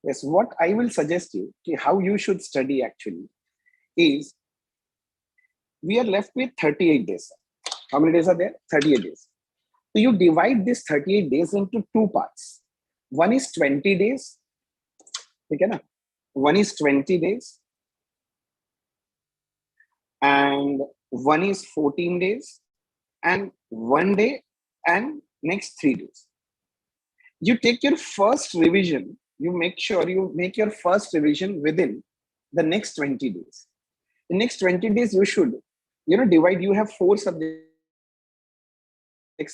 Yes, what I will suggest you, how you should study actually is, we are left with 38 days. How many days are there? 38 days. So you divide this 38 days into two parts. One is 20 days. Okay, na? One is 20 days and one is 14 days and 1 day and next 3 days. You take your first revision. You make sure you make your first revision within the next 20 days. In next 20 days, you should, divide. You have 4 subjects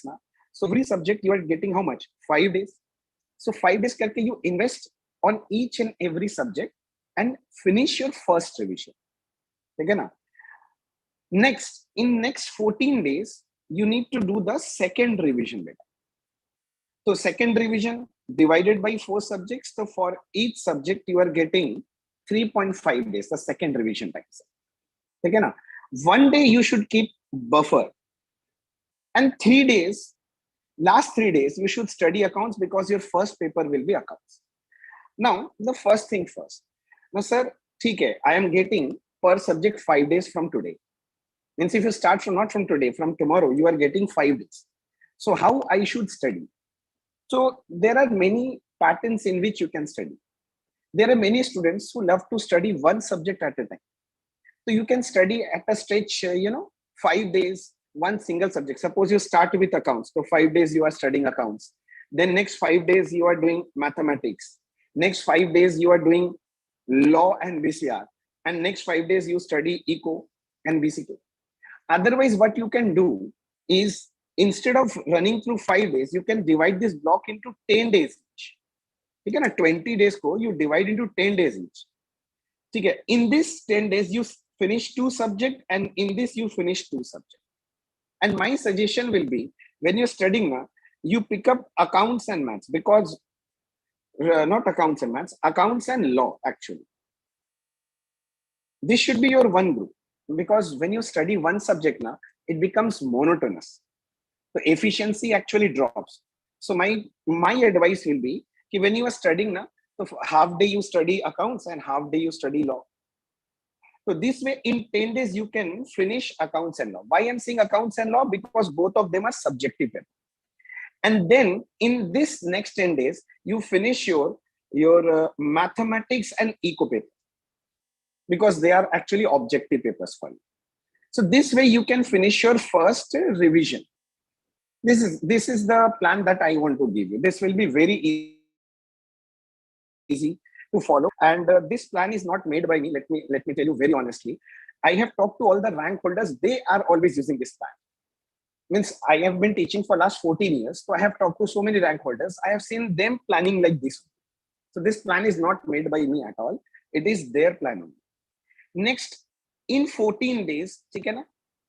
now. So every subject you are getting how much? 5 days. So 5 days karke you invest on each and every subject and finish your first revision. Okay, na? Next, in next 14 days, you need to do the second revision beta. So second revision divided by 4 subjects. So for each subject, you are getting 3.5 days, the second revision time. Okay, na? 1 day you should keep buffer. And 3 days, last 3 days, you should study accounts because your first paper will be accounts. Now, the first thing first. Now, sir, okay, I am getting per subject 5 days from today. Means if you start from not from today, from tomorrow, you are getting 5 days. So how I should study? So there are many patterns in which you can study. There are many students who love to study one subject at a time. So you can study at a stretch, 5 days, one single subject. Suppose you start with accounts. So 5 days you are studying accounts. Then next 5 days you are doing mathematics. Next 5 days you are doing law and BCR. And next 5 days you study eco and BCK. Otherwise, what you can do is, instead of running through 5 days, you can divide this block into 10 days each. You can a 20 days course, you divide into 10 days each. Okay. In this 10 days, you finish 2 subjects, and in this you finish 2 subjects. And my suggestion will be, when you're studying, you pick up accounts and maths, because not accounts and maths, accounts and law actually. This should be your one group, because when you study one subject now, it becomes monotonous. The efficiency actually drops. So my advice will be, when you are studying now, so half day you study accounts and half day you study law. So this way, in 10 days, you can finish accounts and law. Why I'm saying accounts and law? Because both of them are subjective. And then in this next 10 days, you finish your mathematics and eco paper, because they are actually objective papers for you. So this way you can finish your first revision. This is the plan that I want to give you. This will be very easy to follow, and this plan is not made by me. Let me tell you very honestly. I have talked to all the rank holders. They are always using this plan. Means I have been teaching for last 14 years. So I have talked to so many rank holders. I have seen them planning like this. So this plan is not made by me at all. It is their plan only. Next, in 14 days, so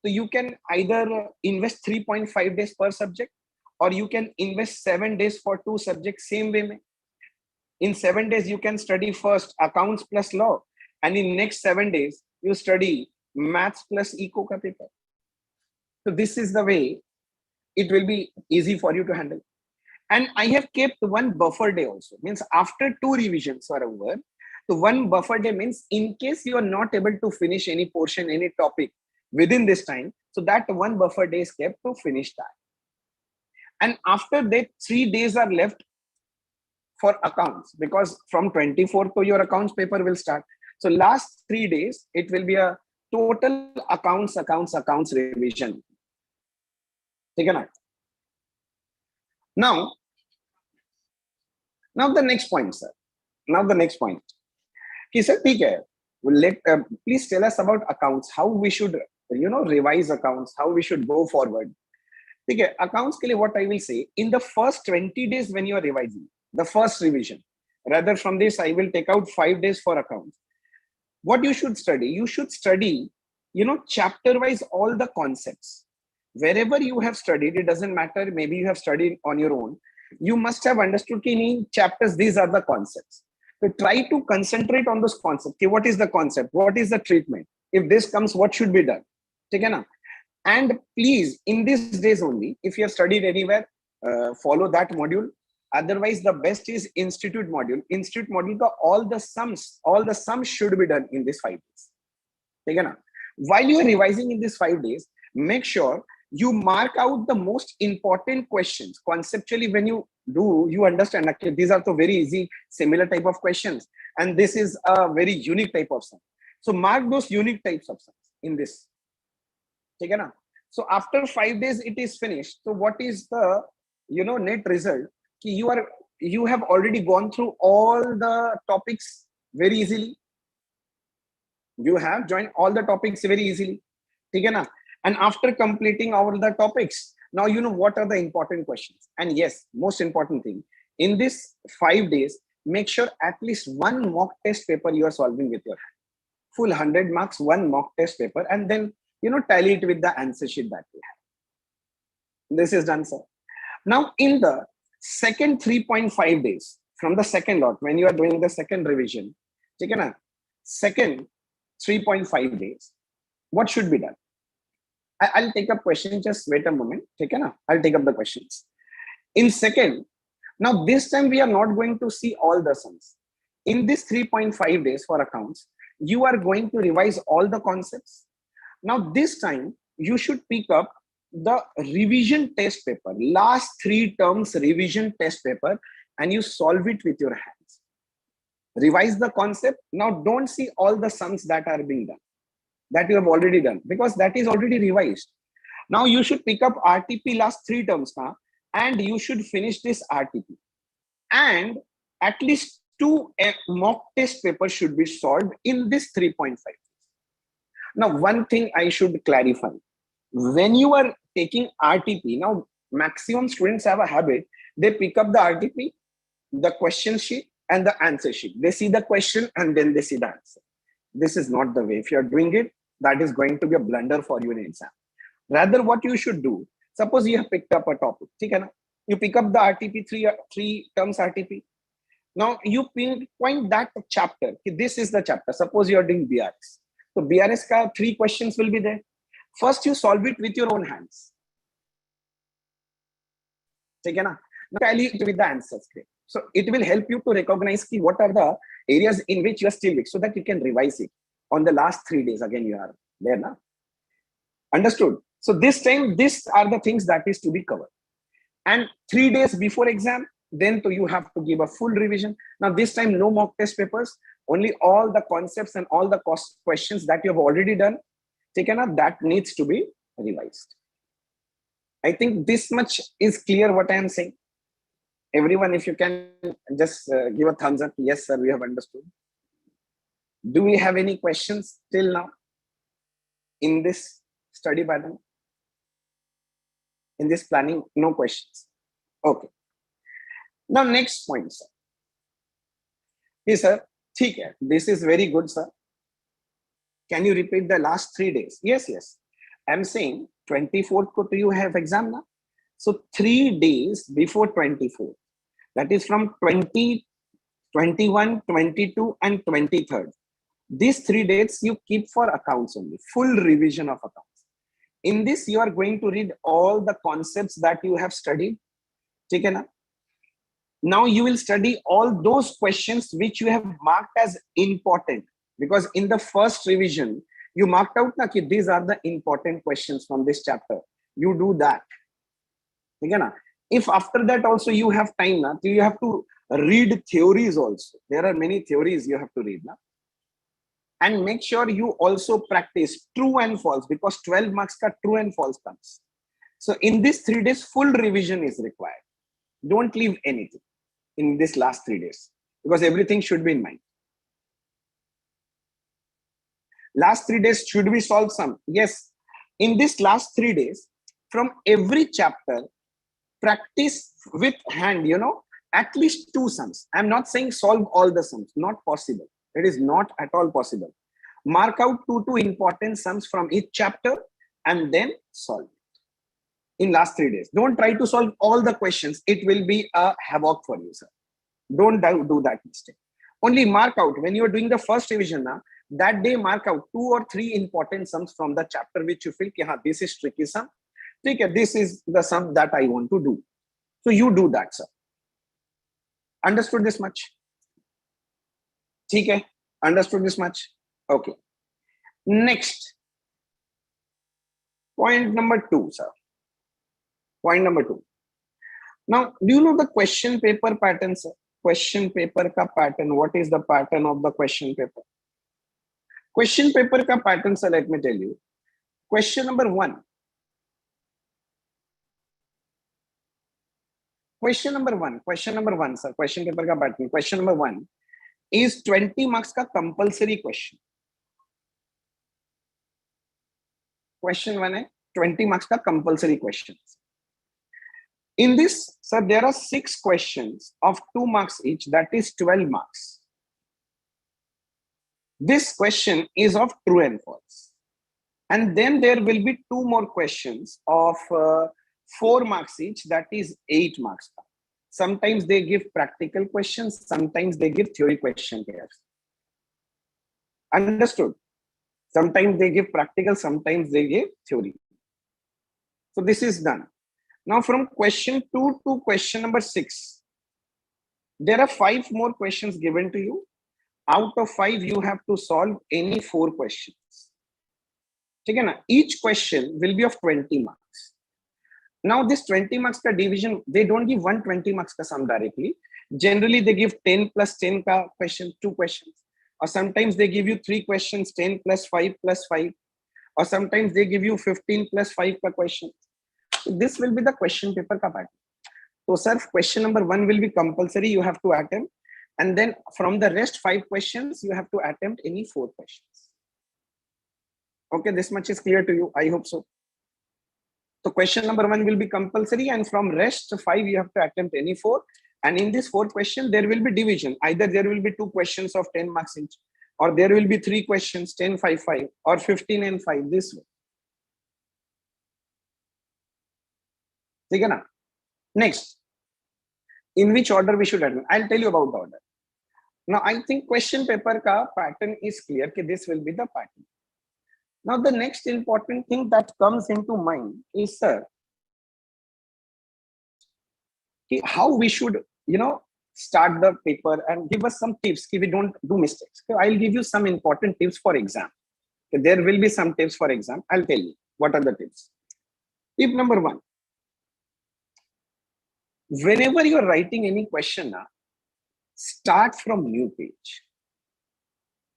you can either invest 3.5 days per subject, or you can invest 7 days for 2 subjects, same way. In 7 days, you can study first accounts plus law, and in next 7 days, you study maths plus eco ka paper. So this is the way it will be easy for you to handle. And I have kept one buffer day also. Means after 2 revisions are over, so one buffer day means in case you are not able to finish any portion, any topic within this time, so that one buffer day is kept to finish that. And after that, 3 days are left for accounts, because from 24th to your accounts paper will start. So last 3 days, it will be a total accounts revision. Now the next point, sir. Now the next point. Sir, please tell us about accounts, how we should revise accounts, how we should go forward. Okay, accounts ke liye what I will say, in the first 20 days when you are revising, the first revision, rather from this I will take out 5 days for accounts. What you should study? You should study, chapter wise all the concepts. Wherever you have studied, it doesn't matter, maybe you have studied on your own, you must have understood in chapters, these are the concepts. So try to concentrate on those concepts. Okay, what is the concept? What is the treatment? If this comes, what should be done? Okay, na? And please, in these days only, if you have studied anywhere, follow that module. Otherwise, the best is institute module. Institute module ka all the sums should be done in this 5 days. ठीक है ना? While you are revising in these 5 days, make sure you mark out the most important questions. Conceptually, when you do, you understand that these are the very easy, similar type of questions, and this is a very unique type of sum. So mark those unique types of sums in this. ठीक है ना? So after 5 days, it is finished. So what is the net result? You have already gone through all the topics very easily. You have joined all the topics very easily. ठीक है ना? And after completing all the topics, now you know what are the important questions. And yes, most important thing, in this 5 days, make sure at least one mock test paper you are solving with your hand. Full 100 marks, one mock test paper, and then tally it with the answer sheet that we have. This is done, sir. Now in the second 3.5 days from the second lot, when you are doing the second revision, ठीक है ना? Second 3.5 days, what should be done? I'll take up questions. Just wait a moment. Okay, na? I'll take up the questions. In second, now this time we are not going to see all the sums. In this 3.5 days for accounts, you are going to revise all the concepts. Now this time you should pick up the revision test paper, last 3 terms revision test paper, and you solve it with your hands. Revise the concept. Now don't see all the sums that are being done, that you have already done, because that is already revised. Now you should pick up RTP last 3 terms and you should finish this RTP. And at least 2 mock test papers should be solved in this 3.5. Now, one thing I should clarify. When you are taking RTP, now maximum students have a habit. They pick up the RTP, the question sheet, and the answer sheet. They see the question and then they see the answer. This is not the way. If you are doing it, that is going to be a blunder for you in exam. Rather, what you should do, suppose you have picked up a topic, you pick up the RTP, 3 terms RTP. Now you pinpoint that chapter. This is the chapter. Suppose you are doing BRS. So BRS ka 3 questions will be there. First, you solve it with your own hands. Now tally it with the answer script. So it will help you to recognize what are the areas in which you are still weak, so that you can revise it on the last 3 days. Again, you are there now. Understood? So this time, these are the things that is to be covered. And 3 days before exam, then you have to give a full revision. Now this time, no mock test papers, only all the concepts and all the questions that you have already done, that needs to be revised. I think this much is clear what I am saying. Everyone, if you can just give a thumbs up. Yes, sir, we have understood. Do we have any questions till now in this study pattern? In this planning, no questions. Okay. Now, next point, sir. Yes, sir. This is very good, sir. Can you repeat the last 3 days? Yes, yes. I'm saying 24th you have exam now. So 3 days before 24. That is from 20, 21, 22, and 23rd. These 3 dates you keep for accounts only, full revision of accounts. In this, you are going to read all the concepts that you have studied. Now you will study all those questions which you have marked as important, because in the first revision, you marked out that these are the important questions from this chapter. You do that. If after that also you have time, you have to read theories also. There are many theories you have to read. And make sure you also practice true and false, because 12 marks ka true and false comes. So in these 3 days, full revision is required. Don't leave anything in this last 3 days, because everything should be in mind. Last 3 days, should we solve some? Yes. In this last 3 days, from every chapter, practice with hand, at least 2 sums. I'm not saying solve all the sums. Not possible. It is not at all possible. Mark out 2 important sums from each chapter and then solve it in last 3 days. Don't try to solve all the questions. It will be a havoc for you, sir. Don't do that mistake. Only mark out when you are doing the first revision. That day, mark out 2 or 3 important sums from the chapter which you feel this is tricky sum. This is the sum that I want to do. So you do that, sir. Understood this much? Okay, understood this much? Okay. Next, point number 2, sir. Point number 2. Now, do you know the question paper pattern, sir? Question paper ka pattern. What is the pattern of the question paper? Question paper ka pattern, sir, let me tell you. Question number 1. Question number one, sir. Question paper ka pattern. Question number 1 is 20 marks ka compulsory question. Question 1 है 20 marks का compulsory questions. In this, sir, there are 6 questions of 2 marks each, that is 12 marks. This question is of true and false. And then there will be 2 more questions of 4 marks each, that is 8 marks. Sometimes they give practical questions, sometimes they give theory question pairs. Understood? Sometimes they give practical, sometimes they give theory. So this is done. Now from question 2 to question number 6, there are 5 more questions given to you. Out of 5, you have to solve any 4 questions. Okay, each question will be of 20 marks. Now this 20 marks ka division, they don't give 120 marks ka sum directly. Generally, they give 10 plus 10 ka question, 2 questions. Or sometimes they give you 3 questions, 10 plus 5 plus 5. Or sometimes they give you 15 plus 5 per question. So this will be the question paper ka pattern. So sir, question number 1 will be compulsory, you have to attempt. And then from the rest 5 questions, you have to attempt any 4 questions. Okay, this much is clear to you, I hope so. So question number 1 will be compulsory, and from rest 5, you have to attempt any 4. And in this 4 question, there will be division. Either there will be 2 questions of 10 marks each, or there will be 3 questions, 10, 5, 5, or 15 and 5, this way. Next, in which order we should attempt? I'll tell you about the order. Now, I think question paper ka pattern is clear, that this will be the pattern. Now, the next important thing that comes into mind is, sir, how we should, start the paper and give us some tips if we don't do mistakes. So I'll give you some important tips for exam. There will be some tips for exam. I'll tell you what are the tips. Tip number 1. Whenever you're writing any question, start from new page.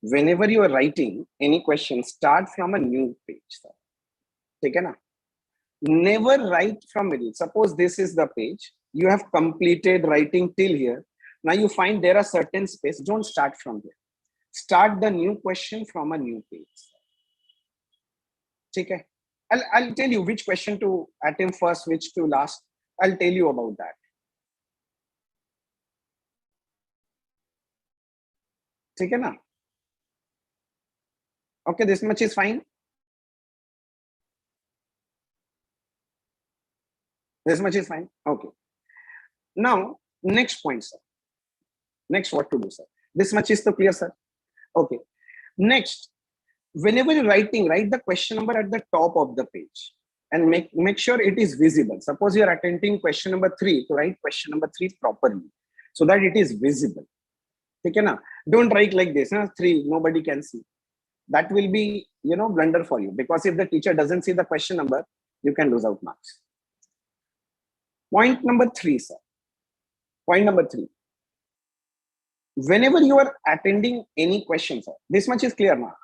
Whenever you are writing any question, start from a new page. Okay, na? Never write from middle. Suppose this is the page. You have completed writing till here. Now you find there are certain space. Don't start from there. Start the new question from a new page. Okay. I'll tell you which question to attempt first, which to last. I'll tell you about that. Okay, na? Okay, this much is fine. This much is fine. Okay. Now, next point, sir. Next, what to do, sir? This much is so clear, sir. Okay. Next, whenever you're writing, write the question number at the top of the page and make sure it is visible. Suppose you're attempting question number 3, to write question number 3 properly so that it is visible. Okay, na? Don't write like this, 3, nobody can see. That will be, blunder for you, because if the teacher doesn't see the question number, you can lose out marks. Point number 3, sir. Point number 3. Whenever you are attending any question, sir, this much is clear now.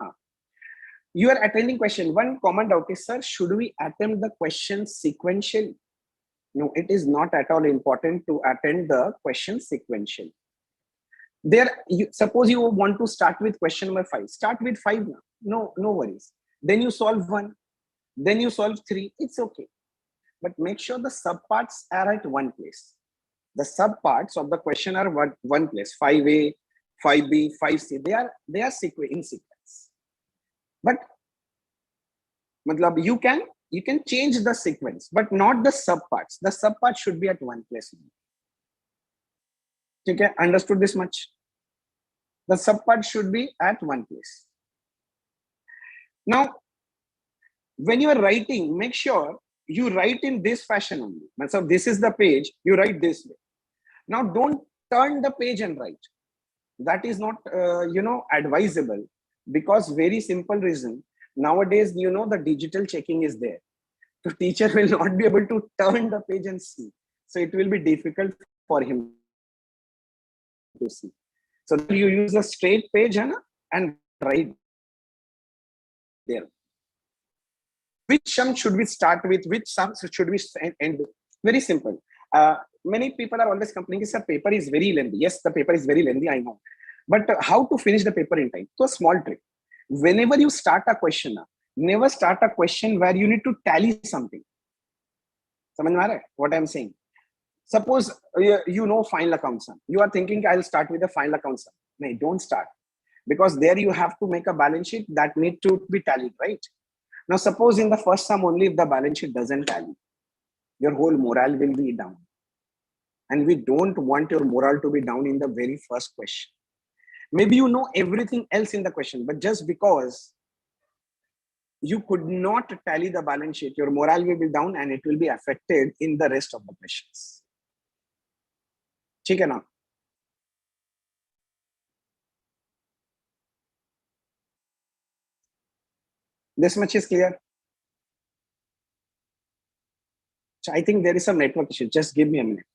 You are attending question. One common doubt is, sir, should we attempt the question sequentially? No, it is not at all important to attend the question sequentially. Suppose you want to start with question number 5. Start with 5 now. No worries. Then you solve 1. Then you solve 3. It's okay. But make sure the subparts are at one place. The subparts of the question are one place. 5A, 5B, 5C. They are in sequence. But you can change the sequence, but not the subparts. The subparts should be at one place. Okay, understood this much? The subpart should be at one place. Now, when you are writing, make sure you write in this fashion only. So this is the page, you write this way. Now don't turn the page and write. That is not advisable, because very simple reason, nowadays the digital checking is there. The teacher will not be able to turn the page and see, so it will be difficult for him to see. So you use a straight page and write there. Which sum should we start with? Which sum should we end with? Very simple. Many people are always complaining, sir, paper is very lengthy. Yes, the paper is very lengthy, I know. But how to finish the paper in time? So a small trick. Whenever you start a question, never start a question where you need to tally something. समझ में आ रहा है what I'm saying? Suppose you know final account sum. You are thinking I'll start with the final account sum. No, don't start, because there you have to make a balance sheet that need to be tallied, right? Now suppose in the first sum only, if the balance sheet doesn't tally, your whole morale will be down. And we don't want your morale to be down in the very first question. Maybe you know everything else in the question, but just because you could not tally the balance sheet, your morale will be down and it will be affected in the rest of the questions. ठीक है ना? This much is clear. I think there is some network issue. Just give me a minute.